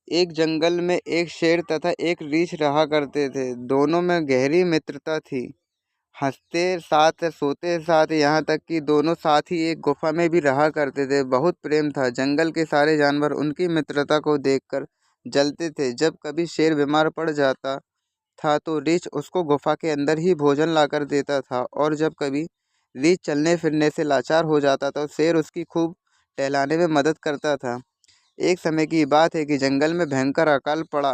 एक जंगल में एक शेर तथा एक रीछ रहा करते थे। दोनों में गहरी मित्रता थी। हंसते साथ, सोते साथ, यहाँ तक कि दोनों साथ ही एक गुफा में भी रहा करते थे। बहुत प्रेम था। जंगल के सारे जानवर उनकी मित्रता को देखकर जलते थे। जब कभी शेर बीमार पड़ जाता था तो रीछ उसको गुफा के अंदर ही भोजन लाकर देता था, और जब कभी रीछ चलने फिरने से लाचार हो जाता तो शेर उसकी खूब टहलाने में मदद करता था। एक समय की बात है कि जंगल में भयंकर अकाल पड़ा।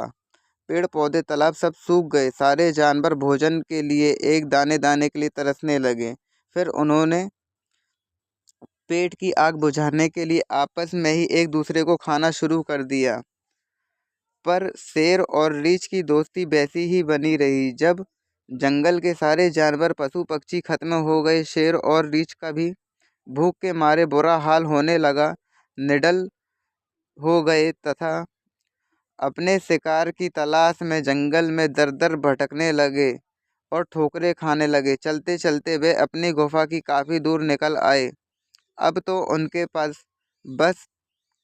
पेड़ पौधे तालाब सब सूख गए। सारे जानवर भोजन के लिए एक दाने दाने के लिए तरसने लगे। फिर उन्होंने पेट की आग बुझाने के लिए आपस में ही एक दूसरे को खाना शुरू कर दिया। पर शेर और रीछ की दोस्ती वैसी ही बनी रही। जब जंगल के सारे जानवर पशु पक्षी खत्म हो गए, शेर और रीछ का भी भूख के मारे बुरा हाल होने लगा। निडल हो गए तथा अपने शिकार की तलाश में जंगल में दर दर भटकने लगे और ठोकरें खाने लगे। चलते चलते वे अपनी गुफा की काफ़ी दूर निकल आए। अब तो उनके पास बस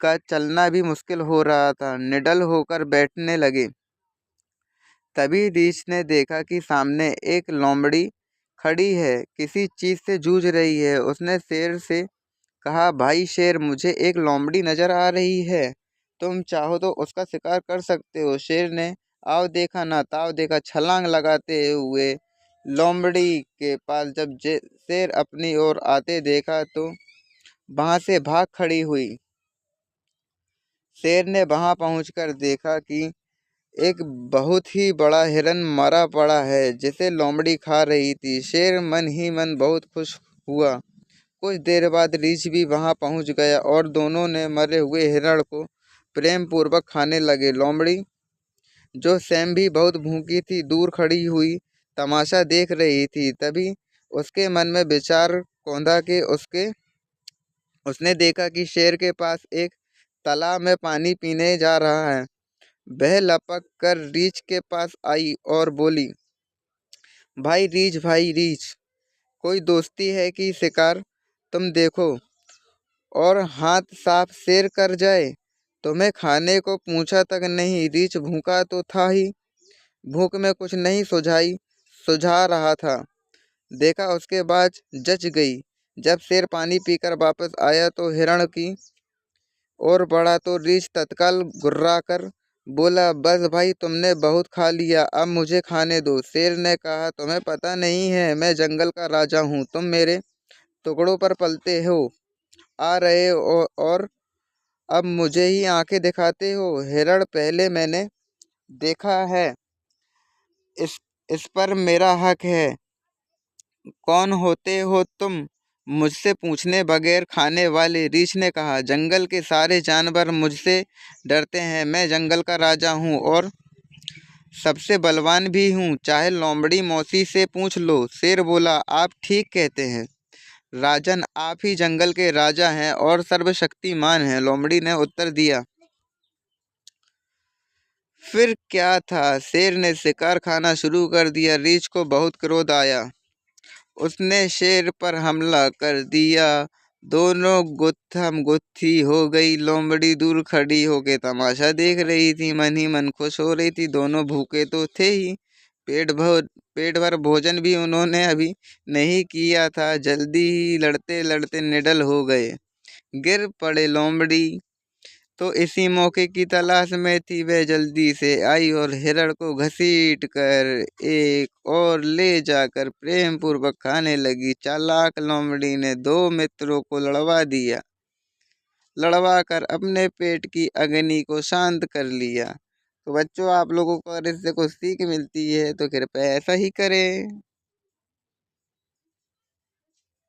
का चलना भी मुश्किल हो रहा था। निडल होकर बैठने लगे। तभी रीछ ने देखा कि सामने एक लोमड़ी खड़ी है, किसी चीज़ से जूझ रही है। उसने शेर से कहा, भाई शेर, मुझे एक लोमड़ी नजर आ रही है, तुम चाहो तो उसका शिकार कर सकते हो। शेर ने आओ देखा ना ताव देखा छलांग लगाते हुए लोमड़ी के पास जब शेर अपनी ओर आते देखा तो वहां से भाग खड़ी हुई। शेर ने वहां पहुंचकर देखा कि एक बहुत ही बड़ा हिरन मरा पड़ा है जिसे लोमड़ी खा रही थी। शेर मन ही मन बहुत खुश हुआ। कुछ देर बाद रीछ भी वहां पहुंच गया और दोनों ने मरे हुए हिरण को प्रेम पूर्वक खाने लगे। लोमड़ी, जो स्वयं भी बहुत भूखी थी, दूर खड़ी हुई तमाशा देख रही थी। तभी उसके मन में विचार कौंधा कि उसने देखा कि शेर के पास एक तालाब में पानी पीने जा रहा है। वह लपक कर रीछ के पास आई और बोली, भाई रीछ, कोई दोस्ती है कि शिकार? तुम देखो और हाथ साफ शेर कर जाए। तुम्हें खाने को पूछा तक नहीं। रीछ भूखा तो था ही, भूख में कुछ नहीं सुझा रहा था। देखा उसके बाद जच गई। जब शेर पानी पीकर वापस आया तो हिरण की और बढ़ा तो रीछ तत्काल गुर्रा कर बोला, बस भाई, तुमने बहुत खा लिया, अब मुझे खाने दो। शेर ने कहा, तुम्हें पता नहीं है, मैं जंगल का राजा हूँ। तुम मेरे टुकड़ों पर पलते हो, आ रहे हो और अब मुझे ही आंखें दिखाते हो। हिरण, पहले मैंने देखा है, इस इस पर मेरा हक है। कौन होते हो तुम, मुझसे पूछने बगैर खाने वाले? रीछ ने कहा, जंगल के सारे जानवर मुझसे डरते हैं। मैं जंगल का राजा हूँ और सबसे बलवान भी हूँ, चाहे लोमड़ी मौसी से पूछ लो। शेर बोला, आप ठीक कहते हैं राजन, आप ही जंगल के राजा हैं और सर्वशक्तिमान हैं। लोमड़ी ने उत्तर दिया। फिर क्या था, शेर ने शिकार खाना शुरू कर दिया। रीछ को बहुत क्रोध आया। उसने शेर पर हमला कर दिया। दोनों गुत्थम गुत्थी हो गई। लोमड़ी दूर खड़ी होके तमाशा देख रही थी, मन ही मन खुश हो रही थी। दोनों भूखे तो थे ही, पेट भर भोजन भी उन्होंने अभी नहीं किया था। जल्दी ही लड़ते लड़ते निडल हो गए, गिर पड़े। लोमड़ी तो इसी मौके की तलाश में थी। वह जल्दी से आई और हिरण को घसीट कर एक और ले जाकर प्रेम पूर्वक खाने लगी। चालाक लोमड़ी ने दो मित्रों को लड़वा कर अपने पेट की अग्नि को शांत कर लिया। तो बच्चों, आप लोगों को अगर इससे कुछ सीख मिलती है तो कृपया ऐसा ही करें।